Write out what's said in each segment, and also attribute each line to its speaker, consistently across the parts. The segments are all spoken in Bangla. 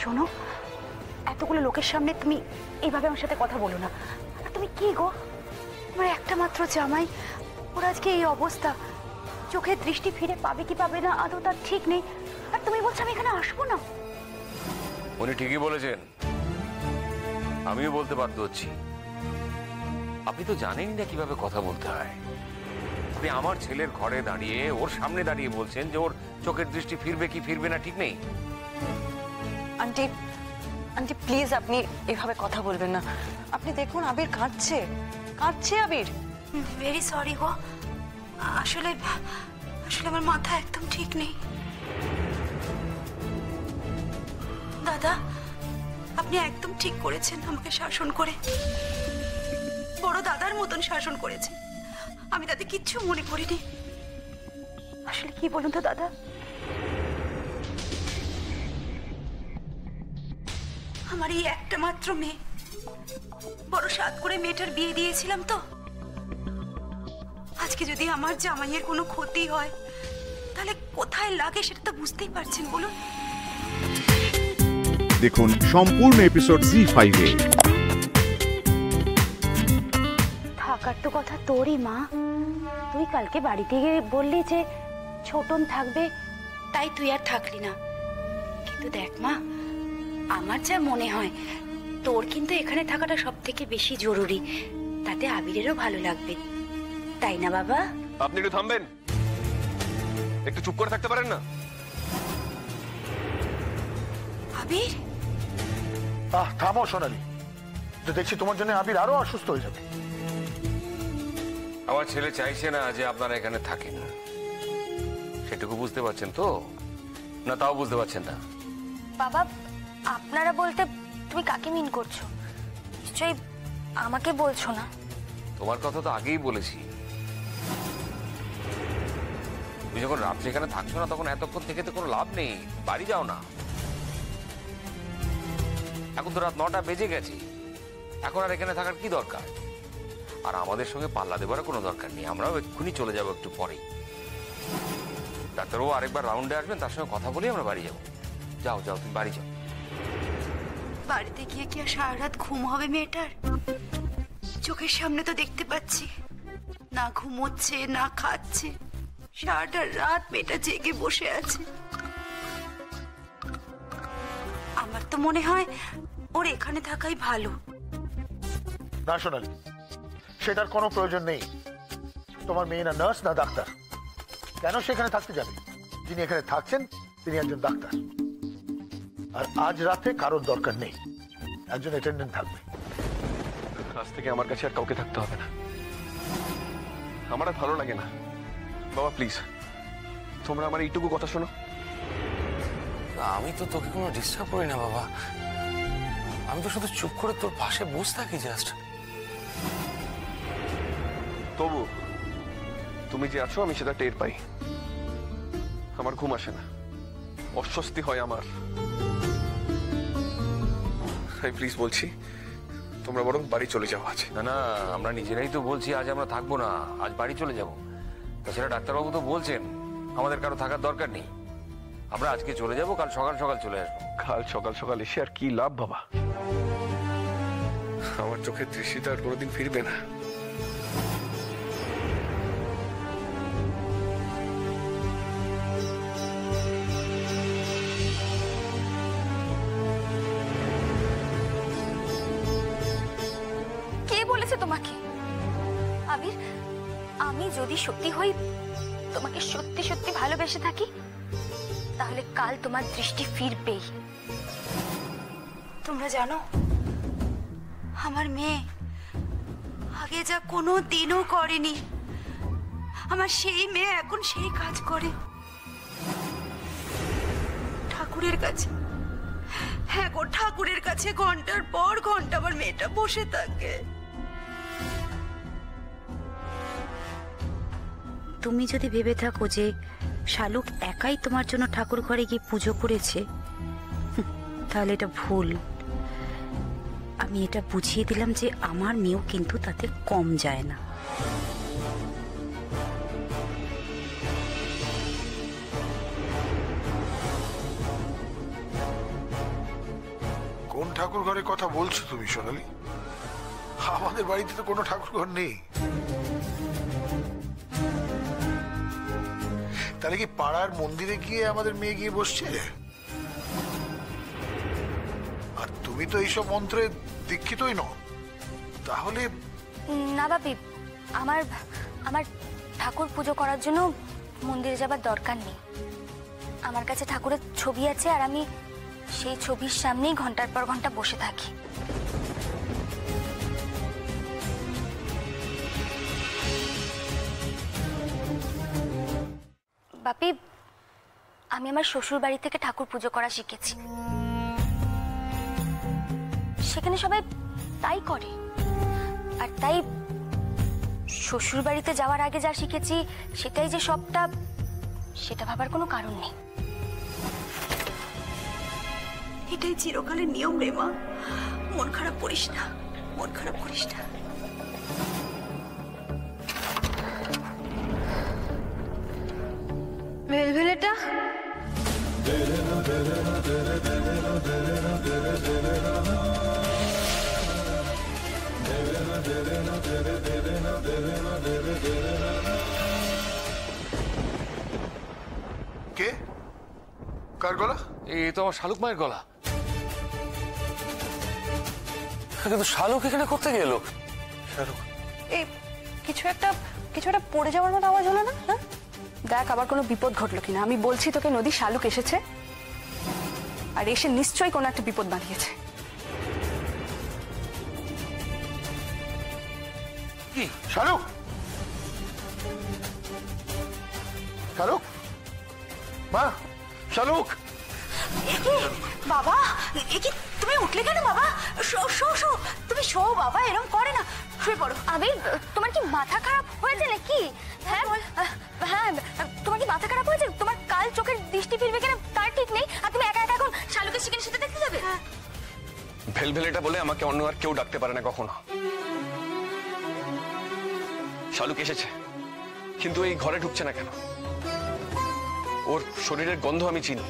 Speaker 1: শোনো, এতগুলো লোকের সামনে তুমি এইভাবে আমার সাথে কথা বলো না। আর তুমি কি গো, আমার একটা মাত্র জামাই, ওর আজকে এই অবস্থা, চোখের দৃষ্টি ফিরে পাবে কি পাবে না আদৌ তার ঠিক নেই, আর তুমি বলছো আমি এখানে আসবো না?
Speaker 2: উনি ঠিকই বলেছেন, আমিও বলতে বাধ্য হচ্ছি। আপনি তো জানেন না কিভাবে কথা বলতে হয়। আপনি আমার ছেলের ঘরে দাঁড়িয়ে, ওর সামনে দাঁড়িয়ে বলছেন যে ওর চোখের দৃষ্টি ফিরবে কি ফিরবে না ঠিক নেই।
Speaker 3: আন্টি, আন্টি প্লিজ আপনি এভাবে কথা বলবেন না। আপনি দেখুন আবির কাঁদছে, কাঁদছে আবির।
Speaker 1: ভেরি সরি গো, আসলে আসলে আমার মাথা একদম ঠিক নেই। দাদা, আপনি একদম ঠিক করেছেন আমাকে শাসন করে, বড় দাদার মতন শাসন করেছেন। আমি তাতে কিচ্ছু মনে করিনি। আসলে কি বলুন তো দাদা, আমার এই একটা মাত্র মেয়ে, বড় সাধ করে মেয়েটার বিয়ে দিয়েছিলাম তো। আজকে যদি আমার জামাইয়ের কোনো ক্ষতি হয় তাহলে কোথায় লাগে সেটা তো বুঝতেই পারছেন, বলুন।
Speaker 4: দেখুন সম্পূর্ণ এপিসোড জি5 এ।
Speaker 1: থাকার তো কথা তোরই মা, তুই কালকে বাড়িতে গিয়ে বললি যে ছোটন থাকবে, তাই তুই আর থাকলি না। কিন্তু দেখ মা, আমার যা মনে হয় তোর কিন্তু এখানে থাকাটা সব থেকে বেশি জরুরি, তাতে আবিরেরও ভালো লাগবে, তাই না বাবা?
Speaker 5: আপনি একটু থামবেন, একটু চুপ করে থাকতে পারেন না?
Speaker 1: আবির,
Speaker 6: থামো সোনালি, তো দেখছি তোমার জন্য আবির আরো অসুস্থ হয়ে যাবে।
Speaker 2: আমার ছেলে চাইছে না যে আপনারা এখানে থাকেন, সেটুকু বুঝতে পারছেন তো? না তাও বুঝতে পারছেন না?
Speaker 7: বাবা, আপনারা বলতে তুমি কাকে মিন করছো? নিশ্চয়ই আমাকে বলছো না?
Speaker 2: তোমার কথা তো আগেই বলেছি। তুমি যখন রাত্রে এখানে থাকছো না, তখন এতক্ষণ থেকে তো কোনো লাভ নেই, বাড়ি যাও না। এখন তো রাত 9টা বেজে গেছে, এখন আর এখানে থাকার কি দরকার? আর আমাদের সঙ্গে পাল্লা দেবার কোনো দরকার নেই, আমরাও এক্ষুনি চলে যাবো একটু পরেই। ডাক্তারবাবু আরেকবার রাউন্ডে আসবেন, তার সঙ্গে কথা বলেই আমরা বাড়ি যাবো। যাও যাও, তুমি বাড়ি যাও।
Speaker 1: বাড়িতে গিয়ে কি আর সারা রাত ঘুম হবে মেয়েটার? চোখের সামনে তো দেখতে পাচ্ছি, না ঘুমোচ্ছে না খাচ্ছে, সারাটা রাত মেয়েটা জেগে বসে আছে। আমার তো মনে হয় ওর এখানে থাকাই ভালো।
Speaker 6: না সোনালি, সেটার কোনো প্রয়োজন নেই। তোমার মেয়ে না নার্স না ডাক্তার, কেন সেখানে থাকতে যাবে? যিনি এখানে থাকছেন তিনি একজন ডাক্তার, আর আজ রাতে কারোর দরকার নেই, একজন অ্যাটেন্ডেন্ট থাকবে।
Speaker 5: আজ থেকে আমার কাছে আর কাউকে থাকতে হবে না, আমার আর ভালো লাগে না। বাবা প্লিজ, তোমরা আমার এইটুকু কথা শোনো।
Speaker 2: আমি তো তোকে কোনো ডিস্টার্ব করি না বাবা, আমি তো শুধু চুপ করে তোর পাশে বসে থাকি জাস্ট।
Speaker 5: তবু তুমি যে আছো আমি সেটা টের পাই। আমার ঘুম আসে না, অস্বস্তি হয় আমার। তাই প্লিজ বলছি, তোমরা বরং বাড়ি চলে যাও আজ।
Speaker 2: না না, আমরা নিজেরাই তো বলছি আজ আমরা থাকবো না, আজ বাড়ি চলে যাব। তাছাড়া ডাক্তারবাবু তো বলছেন আমাদের কারো থাকার দরকার নেই, আমরা আজকে চলে যাব, কাল সকাল সকাল চলে আসবো।
Speaker 5: কাল সকাল সকাল এসে আর কি লাভ বাবা? আমার চোখের দৃষ্টিটা আর কোনোদিন ফিরবে না।
Speaker 7: কে বলেছে তোমাকে? আবির, আমি যদি সত্যি হই, তোমাকে সত্যি সত্যি ভালোবেসে থাকি, তাহলে কাল তোমার দৃষ্টি ফিরবেই।
Speaker 1: তোমরা জানো, আমার মেয়ে আগে যা কোনো দিনও করেনি, আমার সেই মেয়ে এখন সেই কাজ করে ঠাকুরের কাছে। হ্যাঁ গো, ঠাকুরের কাছে ঘন্টার পর ঘন্টা আমার মেয়েটা বসে থাকে। তুমি যদি ভেবে থাকো যে শালুক একাই তোমার জন্য ঠাকুর ঘরে গিয়ে পুজো করেছে, তাহলে এটা ভুল। আমি এটা বুঝিয়ে দিলাম যে আমার মেয়েও কিন্তু তাতে কম যায় না।
Speaker 6: ঠাকুর ঘরের কথা বলছো তুমি সোনালি? আমাদের বাড়িতে তো কোনো ঠাকুর ঘর নেই। তাহলে কি পাড়ার মন্দিরে গিয়ে আমাদের মেয়ে গিয়ে বসছে? আর তুমি তো এইসব মন্ত্রে দীক্ষিতই নও, তাহলে?
Speaker 7: না বাপি, আমার আমার ঠাকুর পুজো করার জন্য মন্দিরে যাবার দরকার নেই। আমার কাছে ঠাকুরের ছবি আছে, আর আমি সেই ছবির সামনেই ঘন্টার পর ঘন্টা বসে থাকি। বাপি, আমি আমার শ্বশুর বাড়ি থেকে ঠাকুর পুজো করা শিখেছি। সেখানে সবাই তাই করে, আর তাই শ্বশুর বাড়িতে যাওয়ার আগে যা শিখেছি সেটাই যে সবটা, সেটা ভাবার কোনো কারণ নেই।
Speaker 1: এটাই চিরকালের নিয়ম রে মা। মন খারাপ করিস না, মন খারাপ করিস না।
Speaker 7: ভেলভেলেটা
Speaker 6: কে? কার গলা?
Speaker 2: এই তো আমার শালুক মায়ের গলা। কিন্তু শালুক এখানে করতে গেল? শালুক
Speaker 3: এই কিছু একটা পড়ে যাওয়ার মতো আওয়াজ হলো না? হ্যাঁ,
Speaker 8: দেখ আবার কোনো বিপদ ঘটলো কিনা। আমি বলছি তোকে, নদী শালুক এসেছে, আর এসে নিশ্চয়ই কোনো একটা বিপদ বাঁধিয়েছে।
Speaker 2: কি?
Speaker 6: শালুক? শালুক? মা, শালুক!
Speaker 1: বাবা, এ কি তুমি উঠলে কেন বাবা? শো শো শো, তুমি শো বাবা, এরকম করে না, শুয়ে পড়ো।
Speaker 7: আবির, তোমার কি মাথা খারাপ হয়েছে নাকি? হ্যাঁ হ্যাঁ, তোমার কি মাথা খারাপ হয়েছে? তোমার কাল চোখের দৃষ্টি ফিরবে কিনা তার ঠিক নেই, আর তুমি একা একা এখন শালুকের শিকারের সাথে দেখতে যাবে?
Speaker 5: ভেলভেলেটা বলে আমাকে অন্য আর কেউ ডাকতে পারে না কখনো। শালুক এসেছে, কিন্তু এই ঘরে ঢুকছে না কেন? ওর শরীরের গন্ধ আমি চিনি।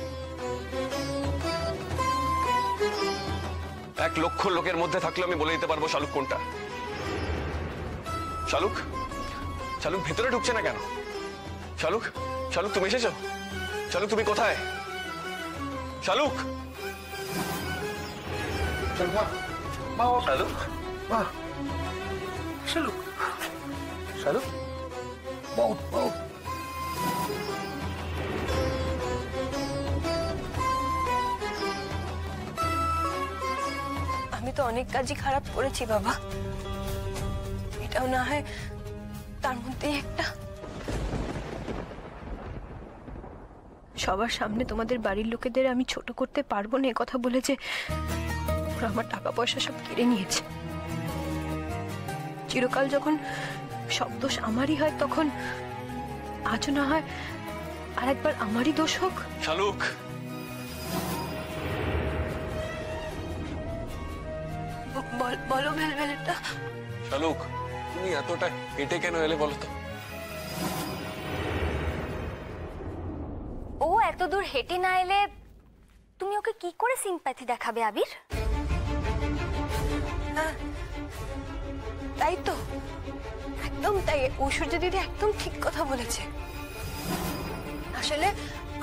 Speaker 5: 1 লক্ষ লোকের মধ্যে থাকলে আমি বলে দিতে পারবো শালুক কোনটা। শালুক, শালুক ভেতরে ঢুকছে না কেন? শালুক, শালুক তুমি এসেছো? শালুক তুমি কোথায়? শালুক,
Speaker 6: শালুক, মা, শালুক, শালুক, মাউট, মাউট।
Speaker 3: আমি তো অনেক কাজই খারাপ করেছি বাবা, এটাও না হয় তার মধ্যে একটা। সবার সামনে তোমাদের বাড়ির লোকেদের আমি ছোট করতে পারবো না, কথা বলেছে। ওরা আমার টাকা পয়সা সব কেড়ে নিয়েছে। চিরকাল যখন সব দোষ আমারই হয়, তখন আজও না হয় আর একবার আমারই দোষ হোক।
Speaker 5: শালুক,
Speaker 3: বলো ভেলভেলেটা।
Speaker 5: শালুক, তুমি এতটা হেঁটে কেন এলে বলো তো?
Speaker 7: ও এত দূর হেঁটে না এলে তুমি ওকে কি করে সিম্প্যাথি দেখাবে আবির?
Speaker 3: তাই তো, একদম তাই। ঐশ্বর্য দিদি একদম ঠিক কথা বলেছে। আসলে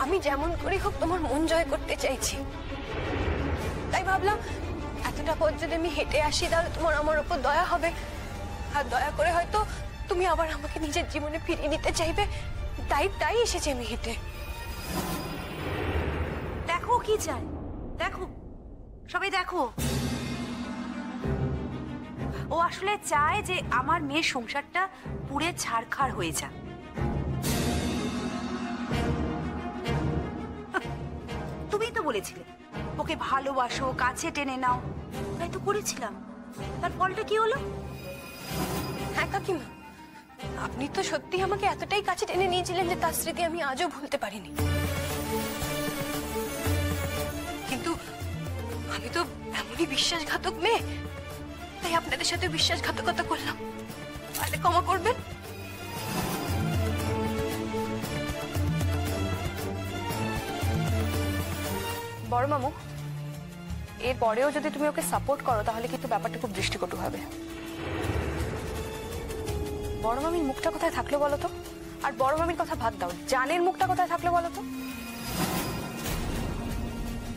Speaker 3: আমি যেমন করে হোক তোমার মন জয় করতে চাইছি, তাই ভাবলাম এতটা পথ যদি আমি হেঁটে আসি তাহলে তোমার আমার উপর দয়া হবে, আর দয়া করে হয়তো তুমি আবার আমাকে নিজের জীবনে ফিরিয়ে নিতে চাইবে। তাই এসেছি আমি হেঁটে।
Speaker 1: দেখো কি চায়, দেখো সবাই দেখো। ও আসলে চায় যে আমার মেয়ের সংসারটা পুড়ে ছারখার হয়ে যাক। তুমিই তো বলেছিলে ওকে ভালোবাসো, কাছে টেনে নাও, তাই তো করেছিলাম। তার ফলটা কি হলো?
Speaker 3: হ্যাঁ কাকিমা, আপনি তো সত্যি আমাকে এতটাই কাছে টেনে নিয়েছিলেন যে তার স্মৃতি আমি আজও ভুলতে পারিনি। কিন্তু আমি তো এমনই বিশ্বাসঘাতক মেয়ে, তাই আপনাদের সাথে বিশ্বাসঘাতকতা করলাম। তাহলে ক্ষমা করবেন।
Speaker 8: বড় মামু, এরপরেও যদি তুমি ওকে সাপোর্ট করো তাহলে কিন্তু ব্যাপারটা খুব দৃষ্টিকটু হবে। বড় মামির মুখটা কোথায় থাকলো বলো তো? আর বড় মামির কথা ভাত দাও, জানের মুখটা কোথায় থাকলো বলো তো?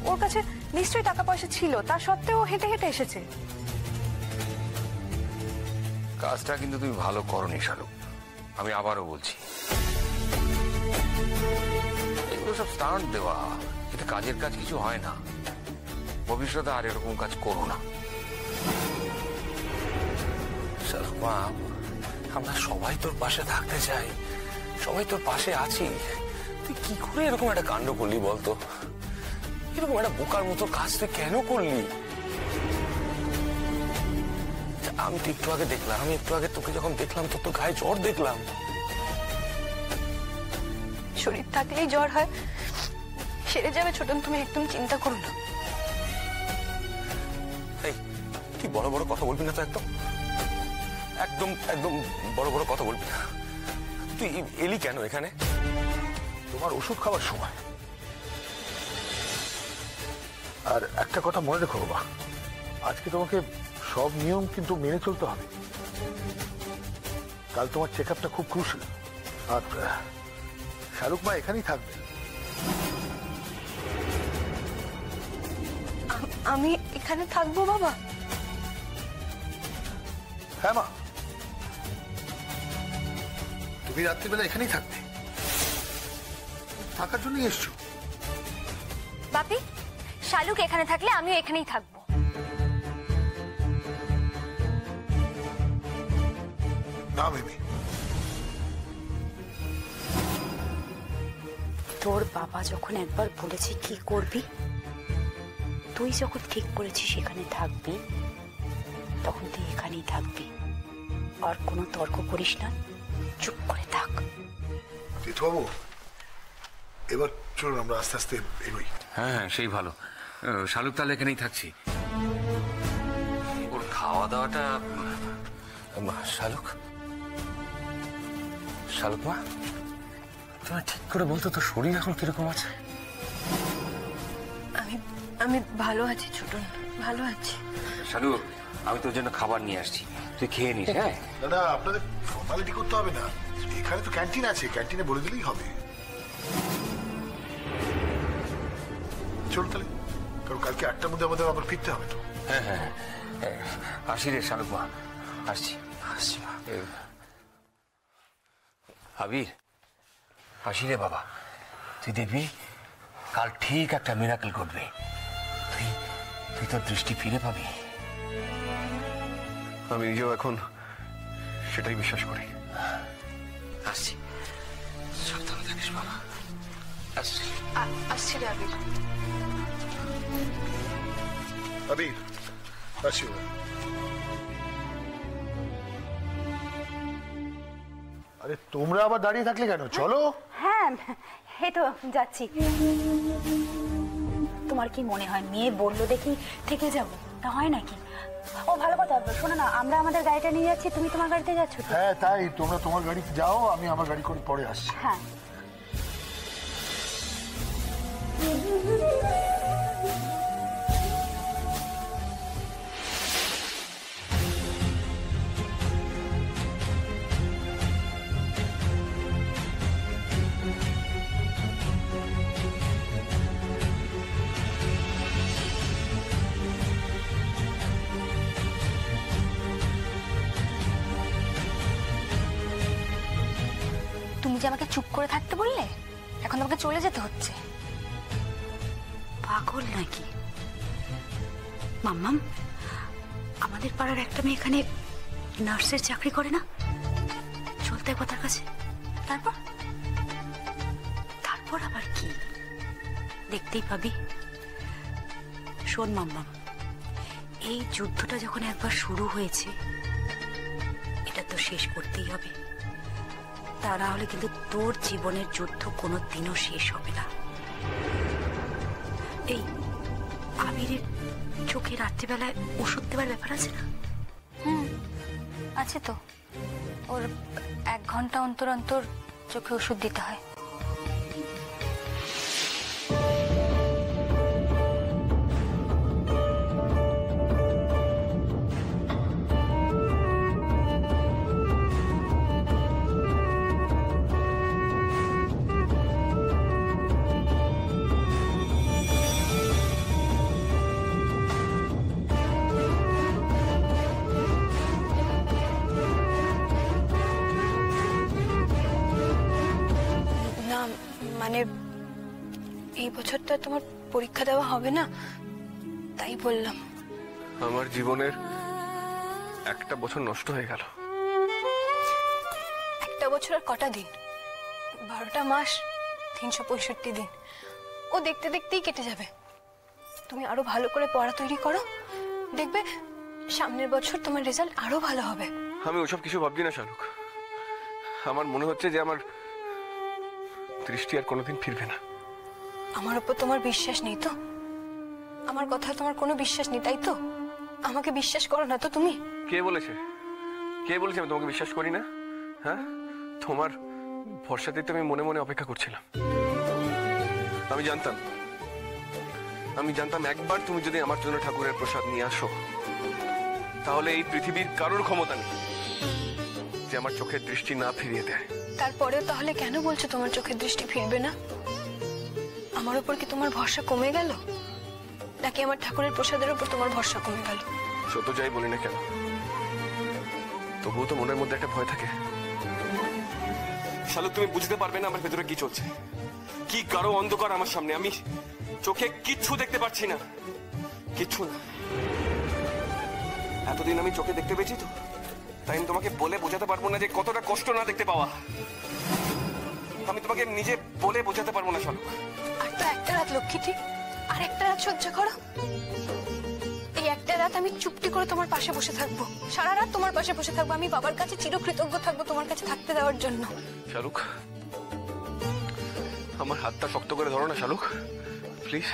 Speaker 8: ওর কাছে নিশ্চয়ই টাকা পয়সা ছিল, তা সত্ত্বেও হেঁটে হেঁটে এসেছে।
Speaker 2: কাজটা কিন্তু তুমি ভালো করনি শালুক, আমি আবারও বলছি। এগুলো সব স্টান্ট দেওয়া, এতে কাজের কাজ কিছু হয় না। ভবিষ্যতে আর এরকম কাজ করো না।
Speaker 9: শালুক মা, আমরা সবাই তোর পাশে থাকতে চাই, সবাই তোর পাশে আছি। তুই কি করে এরকম একটা কাণ্ড করলি বলতো? এরকম একটা বোকার মতো কাজ তুই কেন করলি? আমি তো একটু আগে দেখলাম, আমি একটু আগে তোকে যখন দেখলাম তোর তো গায়ে জ্বর দেখলাম।
Speaker 3: শরীর থাকলেই জ্বর হয়, সেরে যাবে ছোটন, তুমি একদম চিন্তা করো না।
Speaker 9: এই তুই বড় বড় কথা বলবি না তো, একদম একদম একদম বড় বড় কথা বলবি না। তুই এলি কেন এখানে?
Speaker 6: তোমার ওষুধ খাওয়ার সময়। আর একটা কথা মনে রেখো বাবা, আজকে তোমাকে সব নিয়ম কিন্তু মেনে চলতে হবে। কাল তোমার চেক আপটা খুব ক্রুশাল। আর শালুক মা এখানেই থাকবে।
Speaker 3: আমি এখানে থাকবো বাবা?
Speaker 6: হ্যাঁ মা, তুমি রাত্রিবেলা এখানেই থাকবে, থাকার জন্যই এসছো।
Speaker 7: বাপি, শালুক এখানে থাকলে আমিও এখানেই থাকবো।
Speaker 6: না মিমি,
Speaker 1: তোর বাবা যখন একবার বলেছে কি করবি, তুই যখন ঠিক করেছিস সেখানে থাকবি, তখন তুই এখানেই থাকবি। আর কোনো তর্ক করিস না, চুপ করে থাক।
Speaker 6: বাবু, এবার চলুন আমরা আস্তে আস্তে এগোই।
Speaker 2: হ্যাঁ হ্যাঁ, সেই ভালো। শালুক তাহলে এখানেই থাকছি। ওর খাওয়া দাওয়াটা।
Speaker 9: শালুক, শালুক মা, তুমি ঠিক করে বলতো তোর শরীর এখন কিরকম আছে?
Speaker 3: আমি ভালো আছি ছোটন, ভালো আছি।
Speaker 2: শালুক, আমি তোর জন্য খাবার নিয়ে আসছি, তুই খেয়ে নিস। হ্যাঁ
Speaker 6: দাদা, আপনাদের ফর্মালিটি করতে হবে না, এখানে তো ক্যান্টিন আছে, ক্যান্টিনে বলে দিলেই হবে। চল তাহলে, কারণ কালকে 8টার মধ্যে আমাদের আবার ফিরতে হবে তো।
Speaker 2: হ্যাঁ হ্যাঁ, আসি রে শালুক মা, আসছি আসছি। আবির, আসি রে বাবা। তুই দেখবি কাল ঠিক একটা মিরাকেল ঘটবে। তুই তোর দৃষ্টি ফিরে পাবি।
Speaker 5: আমি নিজেও এখন সেটাই বিশ্বাস করি।
Speaker 2: আসছি, সাবধানে থাকিস বাবা। আসছি।
Speaker 3: আসছি রে আবির।
Speaker 6: আবির, আসি। আরে তোমরা আবার দাঁড়িয়ে থাকলে কেন? চলো।
Speaker 1: হ্যাঁ, এই তো যাচ্ছি। তোমার কি মনে হয় মেয়ে বললো দেখি থেকে যাব? তা হয় নাকি? ও ভালো কথা, শোনো না, আমরা আমাদের গাড়িটা নিয়ে যাচ্ছি, তুমি তোমার গাড়িতে যাচ্ছ তো?
Speaker 6: হ্যাঁ তাই, তোমরা তোমার গাড়িতে যাও, আমি আমার গাড়ি করে পরে আসছি।
Speaker 1: হ্যাঁ।
Speaker 7: তুমি যে আমাকে চুপ করে থাকতে বললে, এখন তোমাকে চলে যেতে হচ্ছে।
Speaker 1: পাগল নাকি? মাম্মাম, আমাদের পাড়ার একটা মেয়ে এখানে নার্সের চাকরি করে না? চলতে কথার কাছে। তারপর তারপর আবার কি? দেখতেই পাবি। শোন মাম্মাম, এই যুদ্ধটা যখন একবার শুরু হয়েছে, এটা তো শেষ করতেই হবে। তা না হলে কিন্তু তোর জীবনের যুদ্ধ কোনোদিনও শেষ হবে না। এই আবিরের চোখে রাত্রিবেলায় ওষুধ দেওয়ার ব্যাপার আছে না?
Speaker 7: আছে তো, ওর 1 ঘন্টা অন্তর অন্তর চোখে ওষুধ দিতে হয়।
Speaker 3: এবছর তো আর তোমার পরীক্ষা দেওয়া হবে না, তাই বললাম।
Speaker 5: আমার জীবনের একটা বছর নষ্ট হয়ে গেল।
Speaker 3: একটা বছর আর কটা দিন? 12টা মাস, 365 দিন। ও দেখতে দেখতেই কেটে যাবে। তুমি আরো ভালো করে পড়া তৈরি করো, দেখবে সামনের বছর তোমার রেজাল্ট আরো ভালো হবে।
Speaker 5: আমি ওসব কিছু ভাবছি না শালুক। আমার মনে হচ্ছে যে আমার দৃষ্টি আর কোনোদিন ফিরবে না।
Speaker 3: আমার উপর তোমার বিশ্বাস নেই তো? আমার কথা তোমার কোনো বিশ্বাস নেই, তাই তো? আমাকে বিশ্বাস করো না তো তুমি?
Speaker 5: কে বলেছে আমি তোমাকে বিশ্বাস করি না? হ্যাঁ, তোমার ভরসাতেই তো আমি মনে মনে অপেক্ষা করছিলাম। আমি জানতাম একবার তুমি যদি আমার জন্য ঠাকুরের প্রসাদ নিয়ে আসো, তাহলে এই পৃথিবীর কারোর ক্ষমতা নেই যে আমার চোখের দৃষ্টি না ফিরিয়ে দেয়।
Speaker 3: তারপরেও তাহলে কেন বলছো তোমার চোখের দৃষ্টি ফিরবে না? আমার উপর কি তোমার ভরসা কমে গেল, নাকি আমার ঠাকুরের প্রসাদের উপর তোমার ভরসা কমে গেল?
Speaker 5: সত্য যাই বলি না কেন, তবুও তো মনের মধ্যে একটা ভয় থাকে। শালুক, তুমি বুঝতে পারবে না আমার ভেতরে কি চলছে, কি গাঢ় অন্ধকার আমার সামনে। আমি চোখে কিচ্ছু দেখতে পাচ্ছি না, কিচ্ছু না। এতদিন আমি চোখে দেখতে পেয়েছি তো, তাই আমি তোমাকে বলে বোঝাতে পারবো না যে কতটা কষ্ট না দেখতে পাওয়া। আমি তোমাকে নিজে বলে বোঝাতে পারবো না শালুক।
Speaker 3: আর তো একটা রাত লক্ষ্মীটি, আর একটা রাত সহ্য করো। এই একটা রাত আমি চুপটি করে তোমার পাশে বসে থাকবো, সারা রাত তোমার পাশে বসে থাকবো। আমি বাবার কাছে চিরকৃতজ্ঞ থাকবো তোমার কাছে থাকতে দেওয়ার জন্য।
Speaker 5: শালুক, আমার হাতটা শক্ত করে ধরো না শালুক, প্লিজ।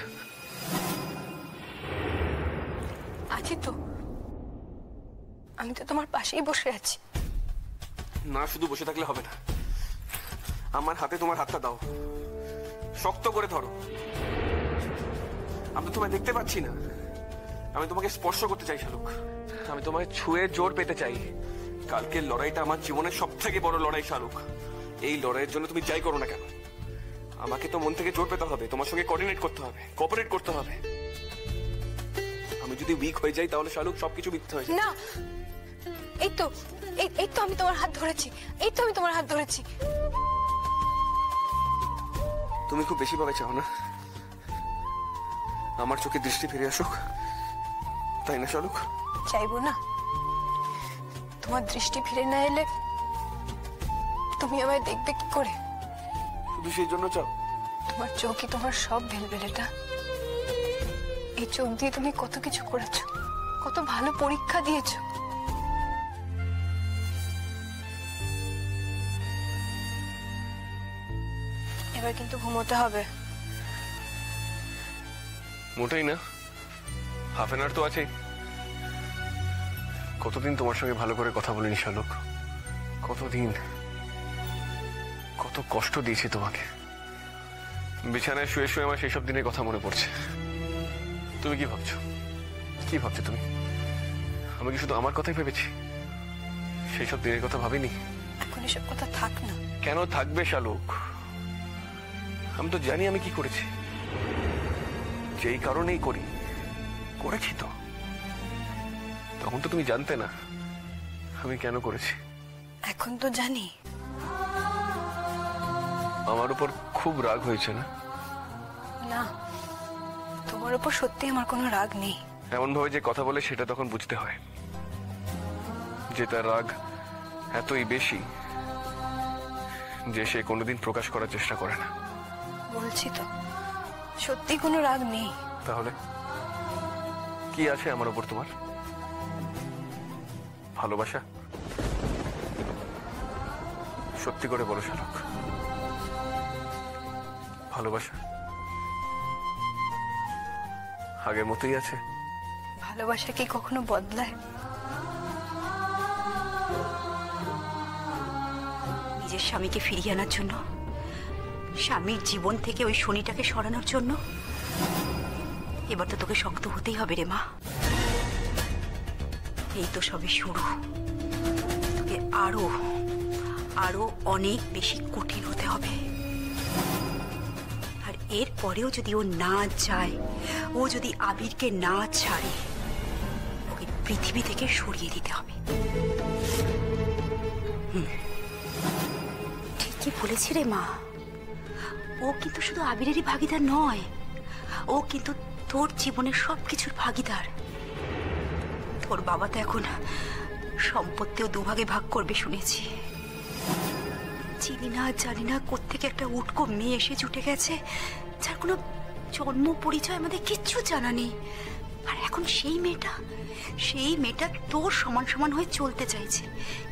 Speaker 3: আছি তো, আমি তো তোমার পাশেই বসে আছি।
Speaker 5: না, শুধু বসে থাকলে হবে না, আমার হাতে তোমার হাতটা দাও, শক্ত করে ধরো। আমি তো তোমায় দেখতে পাচ্ছি না, আমি তোমাকে স্পর্শ করতে চাই শালুক। আমি তোমায় ছুঁয়ে জোর পেতে চাই। কালকের লড়াইটা আমার জীবনের সব থেকে বড় লড়াই শালুক। এই লড়াইয়ের জন্য তুমি যাই করো না কেন, আমাকে তো মন থেকে জোর পেতে হবে, তোমার সঙ্গে কোঅর্ডিনেট করতে হবে, কোঅপারেট করতে হবে। আমি যদি উইক হয়ে যাই তাহলে শালুক সবকিছু মিথ্যা হয়ে যায়।
Speaker 3: না, এই তো আমি তোমার হাত ধরেছি, আমি তোমার হাত ধরেছি।
Speaker 5: তুমি খুব বেশি ভাবে চাও না আমার চোখে দৃষ্টি ফিরে আসুক, তাই না শালুক?
Speaker 3: চাইবো না? তোমার দৃষ্টি ফিরে না এলে তুমি আমায় দেখবে কি করে?
Speaker 5: শুধু সেই জন্য চাও?
Speaker 3: তোমার চোখই তোমার সব ভেলভেলেটা। এই চোখ দিয়ে তুমি কত কিছু করেছো, কত ভালো পরীক্ষা দিয়েছো। এবার কিন্তু ঘুমোতে হবে।
Speaker 5: মোটেই না, হাফ এন আওয়ার তো আছেই। কতদিন তোমার সঙ্গে ভালো করে কথা বলিনি শালুক, কতদিন, কত কষ্ট দিয়েছি তোমাকে। বিছানায় শুয়ে শুয়ে আমার সেই সব দিনের কথা মনে পড়ছে। তুমি কি ভাবছো তুমি? আমি কি শুধু আমার কথাই ভেবেছি? সেই সব দিনের কথা ভাবিনি।
Speaker 3: এখন এসব কথা থাক না।
Speaker 5: কেন থাকবে শালুক? আমি তো জানি আমি কি করেছি, যেই কারণেই করেছি তো। তখন তো তুমি জানতে না আমি কেন করেছি।
Speaker 3: এখন তো জানি।
Speaker 5: আমার উপর খুব রাগ হয়েছে না?
Speaker 3: না, তোমার উপর সত্যি আমার কোনো রাগ নেই।
Speaker 5: এমন ভাবে যে কথা বলে সেটা তখন বুঝতে হয় যে তার রাগ এতই বেশি যে সে কোনোদিন প্রকাশ করার চেষ্টা করে না।
Speaker 3: বলছি তো, সত্যি কোনো রাগ নেই।
Speaker 5: তাহলে কি আছে আমার উপর তোমার? ভালোবাসা? সত্যি করে বলো শালুক, ভালোবাসা আগের মতোই আছে?
Speaker 3: ভালোবাসা কি কখনো বদলায়?
Speaker 1: নিজের স্বামীকে ফিরিয়ে আনার জন্য, স্বামীর জীবন থেকে ওই শনিটাকে সরানোর জন্য এবার তো তোকে শক্ত হতেই হবে রে মা। এই তো সবে শুরু, তোকে আরো আরো অনেক বেশি কঠিন হতে হবে। আর এর পরেও যদি ও না যায়, ও যদি আবিরকে না ছাড়ে, ওকে পৃথিবী থেকে সরিয়ে দিতে হবে। ঠিকই বলেছি রে মা, ও কিন্তু শুধু আবিরেরই ভাগিদার নয়, ও কিন্তু তোর জীবনের সবকিছুর ভাগিদার। তোর বাবা তো এখন সম্পত্তিও দুভাগে ভাগ করবে শুনেছি। চিনি না জানি না কোত্থেকে একটা উটকো মেয়ে এসে জুটে গেছে, যার কোনো জন্ম পরিচয় আমাদের কিচ্ছু জানা নেই। আর এখন সেই মেয়েটা তোর সমান সমান হয়ে চলতে চাইছে।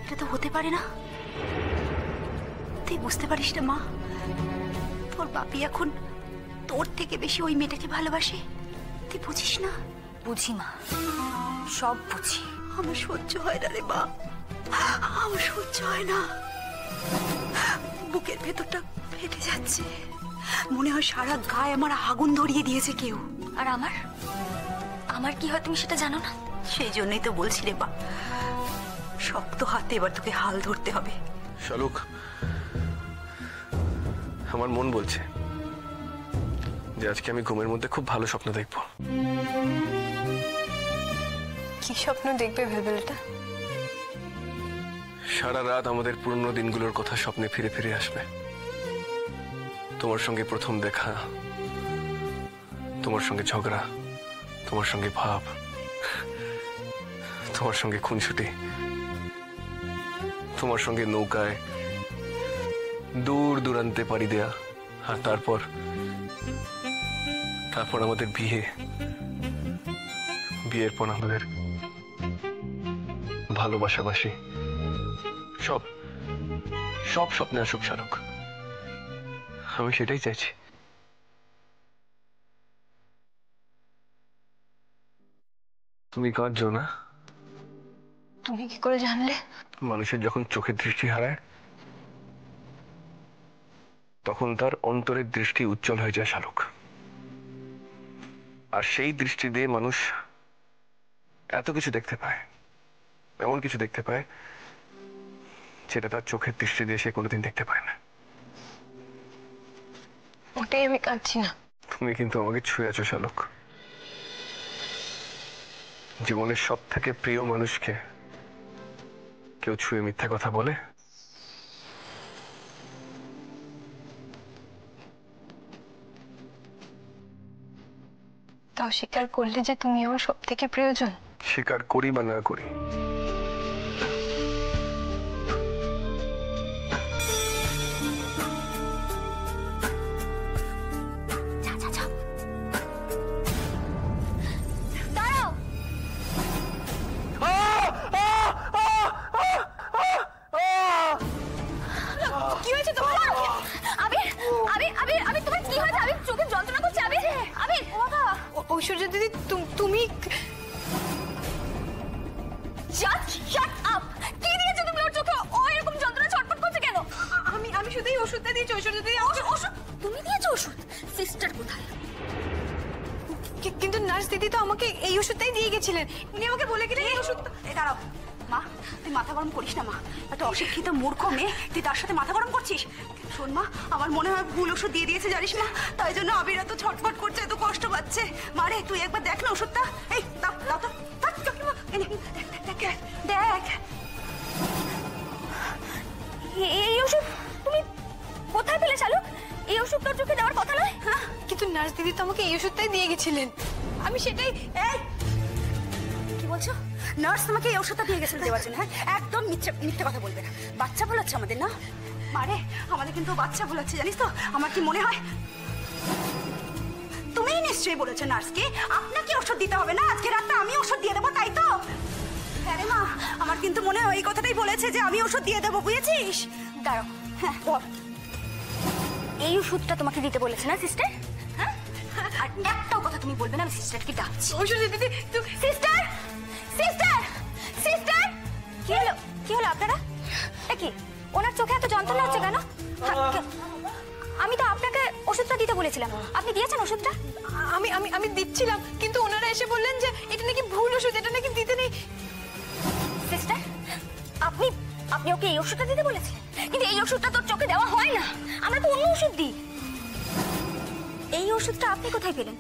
Speaker 1: এটা তো হতে পারে না। তুই বুঝতে পারিস না মা, তোর বাপি এখন তোর থেকে বেশি ওই মেয়েটাকে ভালোবাসে। তুই বুঝিস না?
Speaker 7: বুঝি মা, সব বুঝি।
Speaker 1: আমার সহ্য হয় না রে মা, আমার সহ্য হয় না। বুকের ভেতরটা ফেটে যাচ্ছে, মনে হয় সারা গায়ে আমার আগুন ধরিয়ে দিয়েছে কেউ।
Speaker 7: আর আমার কি হয় তুমি সেটা জানো না?
Speaker 1: সেই জন্যই তো বলছি রে মা, শক্ত হাতে এবার তোকে হাল ধরতে হবে।
Speaker 5: শালুক, আমার মন বলছে যে আজকে আমি ঘুমের মধ্যে খুব ভালো স্বপ্ন দেখব।
Speaker 3: কি স্বপ্ন দেখবে ভেবেলটা?
Speaker 5: সারা রাত আমাদের পুরনো দিনগুলোর কথা স্বপ্নে ফিরে ফিরে আসবে। তোমার সঙ্গে প্রথম দেখা, তোমার সঙ্গে ঝগড়া, তোমার সঙ্গে ভাব, তোমার সঙ্গে খুনসুটি, তোমার সঙ্গে নৌকায় দূর দূরান্তে পাড়ি দেয়া, আর তারপর আমাদের বিয়ের পর আমাদের ভালোবাসাবাসি সব স্বপ্নে আসুক শালুক। আমি সেটাই চাইছি। তুমি কাঁদছো না?
Speaker 3: তুমি কি করে জানলে?
Speaker 5: মানুষের যখন চোখের দৃষ্টি হারায় তখন তার অন্তরের দৃষ্টি উজ্জ্বল হয়ে যায় শালুক। আর সেই দৃষ্টি দিয়ে মানুষ এত কিছু দেখতে পায়, এমন কিছু দেখতে পায় যেটা তার চোখের দৃষ্টি দিয়ে সে কোনোদিন দেখতে পায় না।
Speaker 3: ওটাই আমি কাঁদছি না।
Speaker 5: তুমি কিন্তু আমাকে ছুঁয়ে আছো শালুক। জীবনের সব থেকে প্রিয় মানুষকে কেউ ছুঁয়ে মিথ্যা কথা বলে?
Speaker 3: তাও স্বীকার করলে যে তুমি আমার সব থেকে প্রয়োজন।
Speaker 5: স্বীকার করি বা না করি,
Speaker 7: দাঁড়াও। কি হয়েছে তোমার? আবির তোমার কি হয়েছে? আবির চোখে যন্ত্রণা করছে। আবির বাবা।
Speaker 3: ঐশ্বর্য দিদি, তুমি
Speaker 7: শাট আপ। কি দিয়েছো তুমি ওর চোখে? ও এরকম যন্ত্রণা ছটফট করছে কেন?
Speaker 3: আমি শুধু এই ওষুধটা দিয়েছি। ঐশ্বর্য দিদি,
Speaker 7: ওষুধ তুমি দিয়েছো? ওষুধ? সিস্টার কোথায়?
Speaker 3: কিন্তু নার্স দিদি তো আমাকে এই ওষুধটাই দিয়ে গেছিলেন। উনি আমাকে বলে গেলেন এই ওষুধ।
Speaker 1: দাঁড়াও মা, তুই মাথা গরম করিস না মা। একটা অশিক্ষিত মূর্খ মেয়ে, তুই তার সাথে মাথা গরম করছিস? শোন মা, আমার মনে হয় ভুল ওষুধ দিয়ে দিয়েছে জানিস মা, তাই জন্য আবির এত ছটফট করছে, এত কষ্ট পাচ্ছে। মারে তুই একবার দেখ না ওষুধটা। এই দাও দাও তো, দেখ।
Speaker 7: এই ওষুধ তুমি কোথায় পেলে শালুক? এই ওষুধ তোর চোখে দেওয়ার কথা নয়।
Speaker 3: হ্যাঁ, কিন্তু নার্স দিদি তো আমাকে এই ওষুধটাই দিয়ে গেছিলেন। আমি সেটাই।
Speaker 1: এই কি বলছো? নার্স তোমাকে এই ওষুধটা দিয়ে গেছিল দেওয়ার জন্য? হ্যাঁ, একদম মিথ্যে কথা বলবে না। বাচ্চা ভুলাচ্ছে আমাদের না মারে, আমাদের কিন্তু বাচ্চা ভুলাচ্ছে জানিস তো। আমার কি মনে হয় তুমিই নিশ্চয়ই বলেছো নার্সকে আপনাকে ওষুধ দিতে হবে না, আজকে রাতটা আমি ওষুধ দিয়ে দেবো, তাই তো? হ্যাঁ রে মা, আমার কিন্তু মনে হয় এই কথাটাই বলেছে যে আমি ওষুধ দিয়ে দেবো, বুঝেছিস?
Speaker 7: দাঁড়াও। হ্যাঁ বল, এই ওষুধটা তোমাকে দিতে বলেছে না সিস্টার? হ্যাঁ, আর একটাও কথা তুমি বলবে না। আমি সিস্টারকে ডাকছি।
Speaker 3: ঐশ্বর্য দিদি,
Speaker 7: সিস্টার সিস্টার সিস্টার। কি হলো আপনারা? কি ওনার চোখে এত যন্ত্রণা হচ্ছে কেন? আমি তো আপনাকে ওষুধটা দিতে বলেছিলাম, আপনি দিয়েছেন ওষুধটা?
Speaker 3: আমি দিচ্ছিলাম, কিন্তু ওনারা এসে বললেন যে এটা নাকি ভুল ওষুধ, এটা নাকি দিতে নেই।
Speaker 7: সিস্টার, আপনি ওকে এই ওষুধটা দিতে বলেছিলেন, কিন্তু এই ওষুধটা তোর চোখে দেওয়া হয় না। আমরা তো অন্য ওষুধ দিই। এই ওষুধটা আপনি কোথায় পেলেন?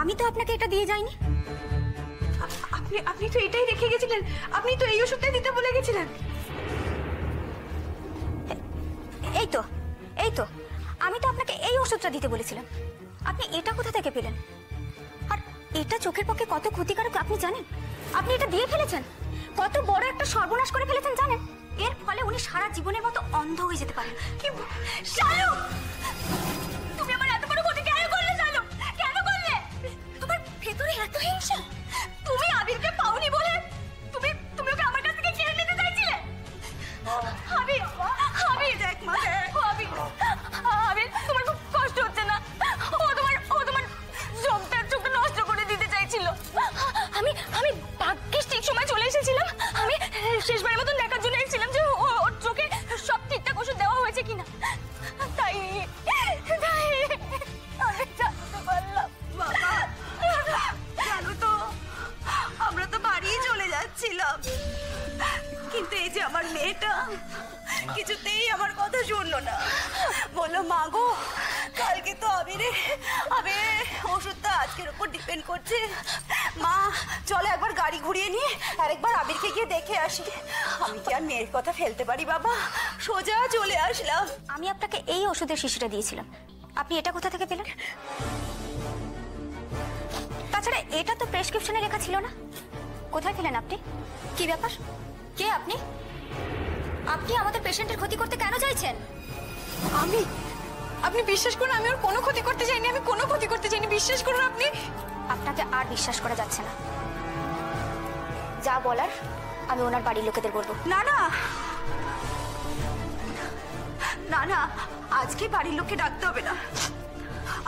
Speaker 7: আমি তো আপনাকে এটা দিয়ে যাইনি।
Speaker 3: আপনি তো এটাই রেখে গেছিলেন। আপনি তো এই ওষুধটাই দিতে বলে গেছিলেন।
Speaker 7: এই তো আমি তো আপনাকে এই ওষুধটা দিতে বলেছিলাম। আপনি এটা কোথা থেকে পেলেন? আর এটা চোখের পক্ষে কত ক্ষতিকারক আপনি জানেন? আপনি এটা দিয়ে ফেলেছেন, কত বড় একটা সর্বনাশ করে ফেলেছেন জানেন? এর ফলে উনি সারা জীবনের মতো অন্ধ হয়ে যেতে পারেন। কিন্তু শালু, তুমি আমার এত বড় ক্ষতি কেন করলে? শালু, কেন করলে? তোমার ভেতরে এত হিংসা? তুমি আবিরকে পাওনি বলে তুমি ওকে আমার কাছ থেকে কেড়ে নিতে চাইছিলে? আবির, আবির দেখ মা, আবির তোমার খুব কষ্ট হচ্ছে না? ও তোমার চোখটা নষ্ট করে দিতে চাইছিল। আমি ভাগ্যিস ঠিক সময় চলে এসেছিলাম। আমি শেষবারের মতন দেখার জন্য এসেছিলাম যে ওর চোখে সব ঠিকঠাক ওষুধ দেওয়া হয়েছে কিনা। তাই আমি জানতে পারলাম। বাবা জানো তো, আমরা তো বাড়িই চলে যাচ্ছিলাম, কিন্তু এই যে আমার মেয়েটা কিছুতেই আমার কথা শুনলো না। বললো মা গো, কালকে তো আবিরের ওষুধটা আজকের উপর ডিপেন্ড করছে। মা চলো একবার গাড়ি ঘুরিয়ে নিয়ে আরেকবার আবিরকে গিয়ে দেখে আসি। আমি কি আর মেয়ের কথা ফেলতে পারি বাবা? সোজা চলে আসলাম। আমি আপনাকে এই ওষুধের শিশিটা দিয়েছিলাম, আপনি এটা কোথা থেকে পেলেন? তাছাড়া এটা তো প্রেসক্রিপশনে লেখা ছিল না, কোথায় পেলেন আপনি? কি ব্যাপার? কে আপনি? আপনি আমাদের পেশেন্টের ক্ষতি করতে কেন চাইছেন?
Speaker 3: আপনি বিশ্বাস করুন, আমি ওর কোনো ক্ষতি করতে চাইনি। আমি কোনো ক্ষতি করতে চাইনি, বিশ্বাস করুন আপনি।
Speaker 7: আপনাকে আর বিশ্বাস করা যাচ্ছে না। যা বলার আমি ওনার বাড়ির লোকেদের বলবো।
Speaker 1: না না না না, আজকে বাড়ির লোককে ডাকতে হবে না।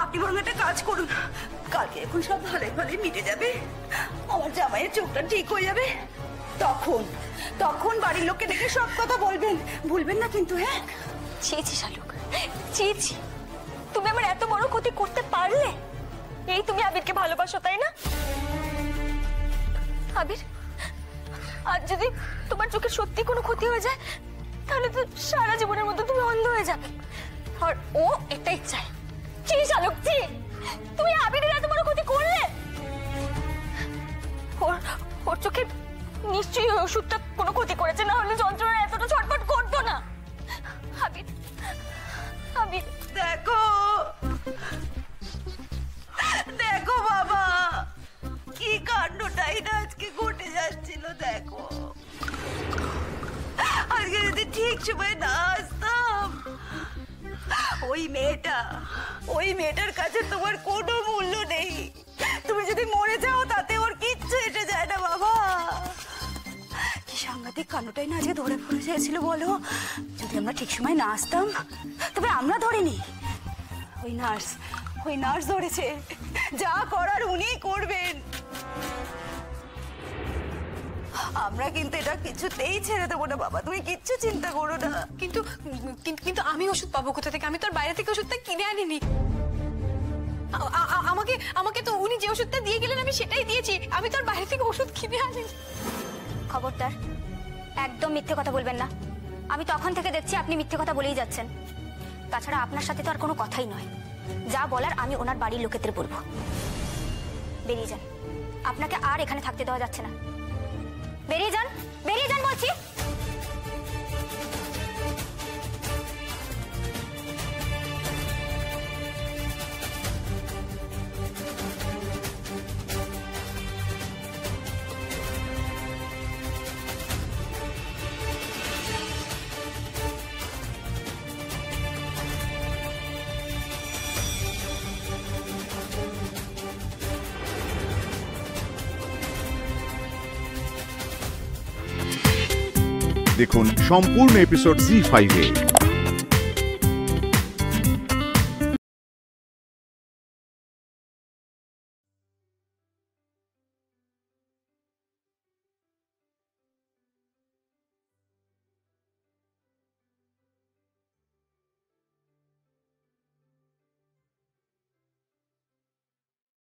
Speaker 1: আপনি বরং একটা কাজ করুন, কালকে এখন সব ভালোই মিটে যাবে, আমার জামাইয়ের চোখটা ঠিক হয়ে যাবে, তখন বাড়ির লোককে ডেকে সব কথা বলবেন, ভুলবেন না কিন্তু। হ্যাঁ
Speaker 7: ছি শালুক, ছি, তুমি আমার এত বড় ক্ষতি করতে পারলে? এই তুমি আবিরকে ভালোবাসো তাই না? আবির, আজ যদি তোমার চোখে সত্যি কোনো ক্ষতি হয়ে যায় তাহলে তো সারা জীবনের মতো তুমি অন্ধ হয়ে যাবে, আর ও এটাই চায়। ছি শালুক, ছি, তুমি আবিরের এত বড় ক্ষতি করলে। ওর চোখে নিশ্চয়ই ওষুধটা কোনো ক্ষতি করেছে, না হলে যন্ত্রণা এতটা ছটফট করতো না। আবির, আবির
Speaker 1: দেখো বাবা, কি কাণ্ডটাই না আজকে ঘটে যাচ্ছিল। দেখো, আজকে যদি ঠিক সময় না আসতাম, ওই মেয়েটার কাছে তোমার কোনো মূল্য নেই। তুমি যদি মরে যাও তাতে ওর কিচ্ছু এসে যায় না বাবা। কি সাংঘাতিক কাণ্ডটাই না আজকে ধরে পড়ে যাচ্ছিল বলো। যদি আমরা ঠিক সময় না আসতাম, তবে আমরা ধরিনি, ওই নার্স ধরেছে। যা করার উনিই করবেন। আমরা কিন্তু এটা কিছুতেই ছেড়ে দেবো না বাবা, তুমি কিচ্ছু চিন্তা করো না।
Speaker 3: কিন্তু আমি ওষুধ পাবো কোথা থেকে? আমি তো আর বাইরে থেকে ওষুধটা কিনে আনিনি। আমাকে তো উনি যে ওষুধটা দিয়ে গেলেন আমি সেটাই দিয়েছি, আমি তো আর বাইরে থেকে ওষুধ কিনে আনিনি।
Speaker 7: খবরদার, একদম মিথ্যে কথা বলবেন না। আমি তখন থেকে দেখছি আপনি মিথ্যে কথা বলেই যাচ্ছেন। তাছাড়া আপনার সাথে তো আর কোনো কথাই নয়, যা বলার আমি ওনার বাড়ির লোকেদের বলবো। বেরিয়ে যান, আপনাকে আর এখানে থাকতে দেওয়া যাচ্ছে না। বেরিয়ে যান বলছি।
Speaker 4: দেখুন সম্পূর্ণ এপিসোড জি5-এ।